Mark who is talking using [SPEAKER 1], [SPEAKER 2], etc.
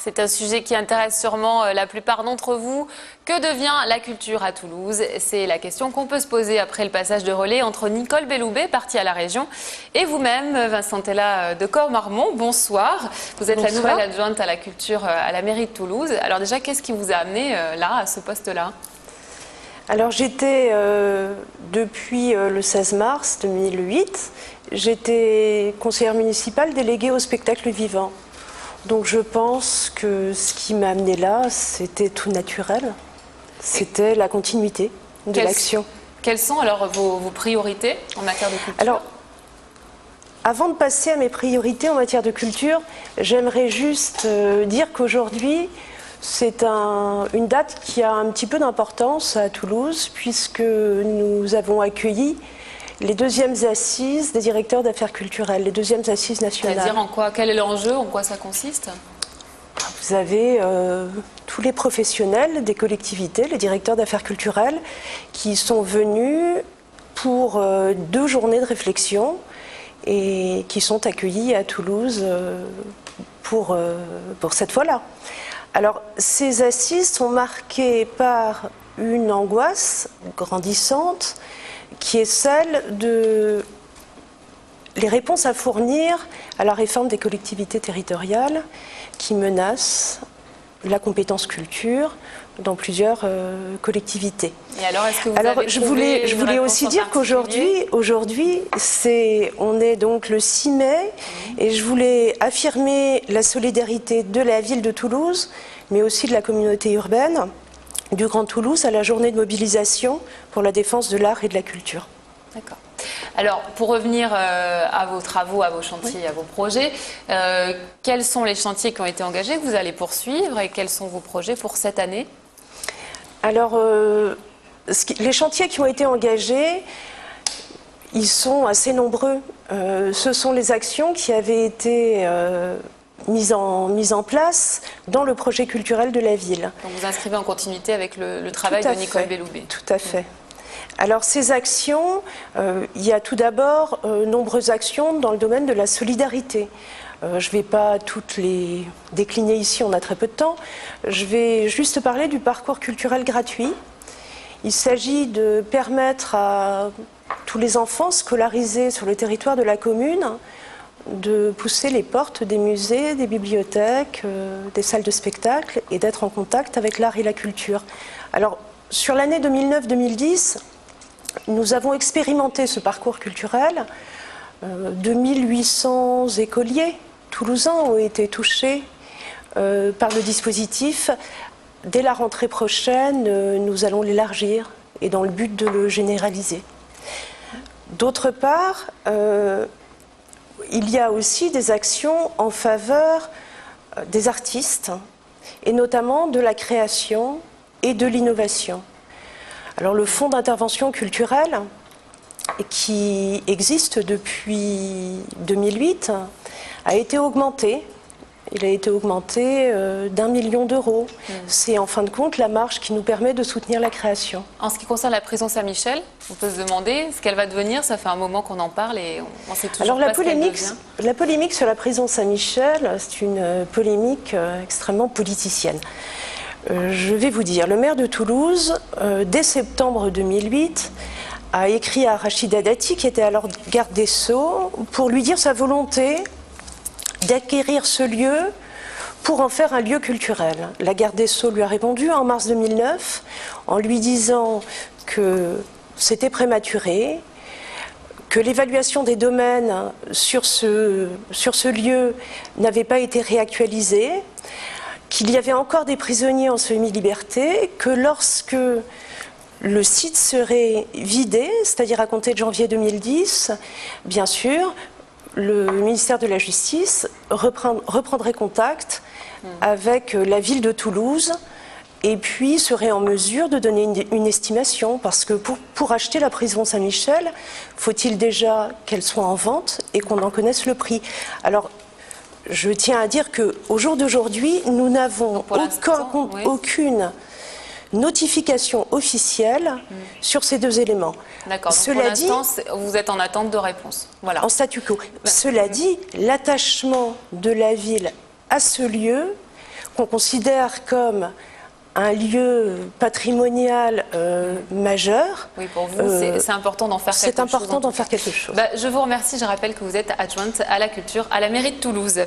[SPEAKER 1] C'est un sujet qui intéresse sûrement la plupart d'entre vous. Que devient la culture à Toulouse? C'est la question qu'on peut se poser après le passage de relais entre Nicole Belloubet, partie à la région, et vous-même, Vincentella de Cormarmont. Bonsoir. Vous êtes la nouvelle adjointe à la culture à la mairie de Toulouse. Alors déjà, qu'est-ce qui vous a amené là, à ce poste-là?
[SPEAKER 2] Alors j'étais, depuis le 16 mars 2008, j'étais conseillère municipale déléguée au spectacle vivant. Donc je pense que ce qui m'a amené là, c'était tout naturel. C'était la continuité de l'action.
[SPEAKER 1] Quelles sont alors vos priorités en matière de culture?
[SPEAKER 2] Alors, avant de passer à mes priorités en matière de culture, j'aimerais juste dire qu'aujourd'hui, c'est une date qui a un petit peu d'importance à Toulouse, puisque nous avons accueilli les deuxièmes assises des directeurs d'affaires culturelles, les deuxièmes assises nationales.
[SPEAKER 1] C'est-à-dire en quoi? Quel est l'enjeu? En quoi ça consiste?
[SPEAKER 2] Vous avez tous les professionnels des collectivités, les directeurs d'affaires culturelles, qui sont venus pour 2 journées de réflexion et qui sont accueillis à Toulouse pour cette fois-là. Alors, ces assises sont marquées par une angoisse grandissante qui est celle de les réponses à fournir à la réforme des collectivités territoriales qui menace la compétence culture dans plusieurs collectivités.
[SPEAKER 1] Et alors, est-ce que vous avez
[SPEAKER 2] je voulais aussi dire qu'aujourd'hui, on est donc le 6 mai, et je voulais affirmer la solidarité de la ville de Toulouse, mais aussi de la communauté urbaine du Grand Toulouse à la journée de mobilisation pour la défense de l'art et de la culture.
[SPEAKER 1] D'accord. Alors, pour revenir à vos travaux, à vos chantiers, à vos projets, quels sont les chantiers qui ont été engagés, que vous allez poursuivre, et quels sont vos projets pour cette année?
[SPEAKER 2] Alors, les chantiers qui ont été engagés, ils sont assez nombreux. Ce sont les actions qui avaient été mise en place dans le projet culturel de la ville.
[SPEAKER 1] Donc vous inscrivez en continuité avec le travail de Nicole Belloubet.
[SPEAKER 2] Tout à fait. Alors ces actions, il y a tout d'abord nombreuses actions dans le domaine de la solidarité. Je ne vais pas toutes les décliner ici, on a très peu de temps. Je vais juste parler du parcours culturel gratuit. Il s'agit de permettre à tous les enfants scolarisés sur le territoire de la commune de pousser les portes des musées, des bibliothèques, des salles de spectacle et d'être en contact avec l'art et la culture. Alors, sur l'année 2009-2010, nous avons expérimenté ce parcours culturel. 2800 écoliers toulousains ont été touchés par le dispositif. Dès la rentrée prochaine, nous allons l'élargir et dans le but de le généraliser. D'autre part, il y a aussi des actions en faveur des artistes, et notamment de la création et de l'innovation. Alors le fonds d'intervention culturelle, qui existe depuis 2008, a été augmenté. Il a été augmenté d'1 million d'euros. C'est en fin de compte la marge qui nous permet de soutenir la création.
[SPEAKER 1] En ce qui concerne la prison Saint-Michel, on peut se demander ce qu'elle va devenir. Ça fait un moment qu'on en parle et on sait toujours
[SPEAKER 2] Alors
[SPEAKER 1] pas ce qu'elle devient.
[SPEAKER 2] la polémique sur la prison Saint-Michel, c'est une polémique extrêmement politicienne. Je vais vous dire, le maire de Toulouse, dès septembre 2008, a écrit à Rachida Dati, qui était alors garde des Sceaux, pour lui dire sa volonté d'acquérir ce lieu pour en faire un lieu culturel. La garde des Sceaux lui a répondu en mars 2009 en lui disant que c'était prématuré, que l'évaluation des domaines sur ce lieu n'avait pas été réactualisée, qu'il y avait encore des prisonniers en semi-liberté, que lorsque le site serait vidé, c'est-à-dire à compter de janvier 2010, bien sûr, le ministère de la Justice reprendrait contact avec la ville de Toulouse et puis serait en mesure de donner une estimation. Parce que pour acheter la prison Saint-Michel, faut-il déjà qu'elle soit en vente et qu'on en connaisse le prix. Alors, je tiens à dire qu'au jour d'aujourd'hui, nous n'avons aucune notification officielle sur ces 2 éléments.
[SPEAKER 1] D'accord, pour l'instant, vous êtes en attente de réponse. Voilà.
[SPEAKER 2] En statu quo. Cela dit, l'attachement de la ville à ce lieu qu'on considère comme un lieu patrimonial majeur.
[SPEAKER 1] Oui, pour vous, c'est important d'en faire quelque chose.
[SPEAKER 2] C'est important d'en faire quelque chose.
[SPEAKER 1] Je vous remercie. Je rappelle que vous êtes adjointe à la culture à la mairie de Toulouse.